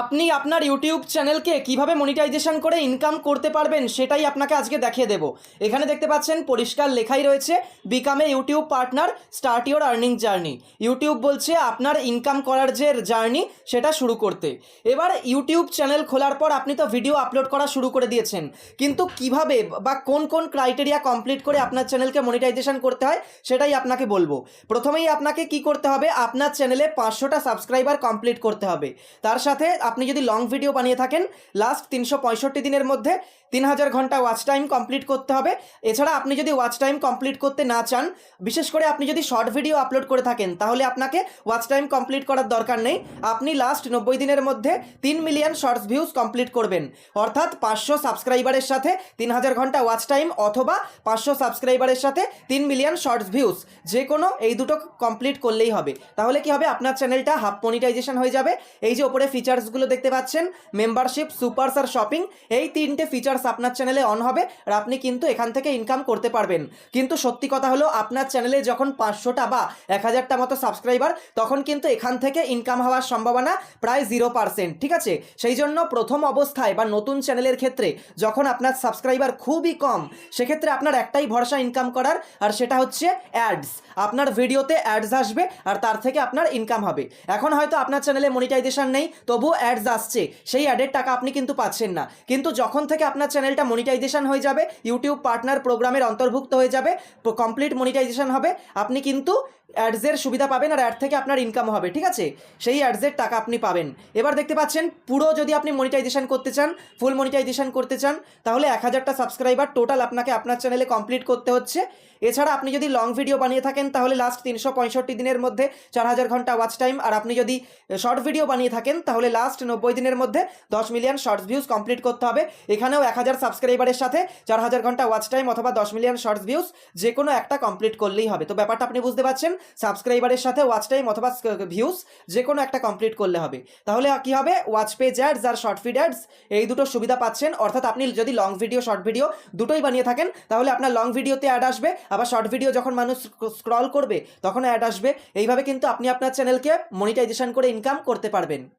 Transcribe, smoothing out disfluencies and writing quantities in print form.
আপনি আপনার ইউটিউব চ্যানেলকে কিভাবে মনিটাইজেশন করে ইনকাম করতে পারবেন সেটাই আপনাকে আজকে দেখিয়ে দেব। এখানে দেখতে পাচ্ছেন পরিষ্কার লেখাই রয়েছে become a YouTube partner, start your earning journey. YouTube বলছে আপনার ইনকাম করার যে জার্নি সেটা শুরু করতে। এবার ইউটিউব চ্যানেল খোলার পর আপনি তো ভিডিও আপলোড করা শুরু করে দিয়েছেন, কিন্তু কিভাবে বা কোন কোন ক্রাইটেরিয়া কমপ্লিট করে আপনার চ্যানেলকে মনিটাইজেশন করতে হয় সেটাই আপনাকে বলবো। প্রথমেই আপনাকে কি করতে হবে, আপনার চ্যানেলে 500টা সাবস্ক্রাইবার কমপ্লিট করতে হবে। তার সাথে আপনি যদি লং ভিডিও বানিয়ে থাকেন লাস্ট 365 দিনের মধ্যে 3000 ঘন্টা ওয়াচ টাইম কমপ্লিট করতে হবে। এছাড়া আপনি যদি ওয়াচ টাইম কমপ্লিট করতে না চান, বিশেষ করে আপনি যদি শর্ট ভিডিও আপলোড করে থাকেন, তাহলে আপনাকে ওয়াচ টাইম কমপ্লিট করার দরকার নেই। আপনি লাস্ট 90 দিনের মধ্যে 3 মিলিয়ন শর্টস ভিউজ কমপ্লিট করবেন, অর্থাৎ 500 সাবস্ক্রাইবারের সাথে 3000 ঘন্টা ওয়াচ টাইম অথবা 500 সাবস্ক্রাইবারের সাথে 3 মিলিয়ন শর্টস ভিউজ, যে কোনো এই দুটো কমপ্লিট করলেই হবে। তাহলে কি হবে, আপনার চ্যানেলটা হাফ মনিটাইজেশন হয়ে যাবে। এই যে ওপরে ফিচার্সগুলো দেখতে পাচ্ছেন, মেম্বারশিপ, সুপারস আর শপিং, এই তিনটে ফিচার্স আপনার চ্যানেলে অন হবে আর আপনি কিন্তু এখান থেকে ইনকাম করতে পারবেন। কিন্তু সত্যি কথা হলো, আপনার চ্যানেলে যখন 500টা বা 1000টা মতো সাবস্ক্রাইবার, তখন কিন্তু এখান থেকে ইনকাম হওয়ার সম্ভাবনা প্রায় 0%। ঠিক আছে, সেই জন্য প্রথম অবস্থায় বা নতুন চ্যানেলের ক্ষেত্রে যখন আপনার সাবস্ক্রাইবার খুবই কম, সেক্ষেত্রে আপনার একটাই ভরসা ইনকাম করার, আর সেটা হচ্ছে অ্যাডস। আপনার ভিডিওতে অ্যাডস আসবে আর তার থেকে আপনার ইনকাম হবে। এখন হয়তো আপনার চ্যানেলে মনিটাইজেশন নেই, তবুও অ্যাডস আসছে, সেই অ্যাডের টাকা আপনি কিন্তু পাচ্ছেন না। কিন্তু যখন থেকে আপনার চ্যানেলটা মনিটাইজেশন হয়ে যাবে, ইউটিউব পার্টনার প্রোগ্রামের অন্তর্ভুক্ত হয়ে যাবে, কমপ্লিট মনিটাইজেশন হবে, আপনি কিন্তু অ্যাডসের সুবিধা পাবেন আর অ্যাড থেকে আপনার ইনকাম হবে। ঠিক আছে, সেই অ্যাডসের টাকা আপনি পাবেন। এবার দেখতে পাচ্ছেন, পুরো যদি আপনি মনিটাইজেশন করতে চান, ফুল মনিটাইজেশন করতে চান, তাহলে 1000টা সাবস্ক্রাইবার টোটাল আপনাকে আপনার চ্যানেলে কমপ্লিট করতে হচ্ছে। এছাড়া আপনি যদি লং ভিডিও বানিয়ে থাকেন, তাহলে লাস্ট 365 দিনের মধ্যে 4000 ঘন্টা ওয়াচ টাইম, আর আপনি যদি শর্ট ভিডিও বানিয়ে থাকেন, তাহলে লাস্ট 90 দিনের মধ্যে 10 মিলিয়ন শর্টস ভিউজ কমপ্লিট করতে হবে। এখানেও 1000 সাবস্ক্রাইবারের সাথে 4000 ঘন্টা ওয়াচ টাইম অথবা 10 মিলিয়ন শর্টস ভিউজ, যে কোনো একটা কমপ্লিট করলেই হবে। তো ব্যাপারটা আপনি বুঝতে পারছেন, সাবস্ক্রাইবারের সাথে ওয়াচ টাইম অথবা ভিউজ যে কোনো একটা কমপ্লিট করলে হবে। তাহলে কি হবে, ওয়াচ পেজ অ্যাডস আর শর্ট ফিড অ্যাডস, এই দুটো সুবিধা পাচ্ছেন। অর্থাৎ আপনি যদি লং ভিডিও, শর্ট ভিডিও দুটোই বানিয়ে থাকেন, তাহলে আপনার লং ভিডিওতে অ্যাড আসবে, আবার শর্ট ভিডিও যখন মানুষ স্ক্রল করবে তখন অ্যাড আসবে। এইভাবে কিন্তু আপনি আপনার চ্যানেলকে মনিটাইজেশন করে ইনকাম করতে পারবেন।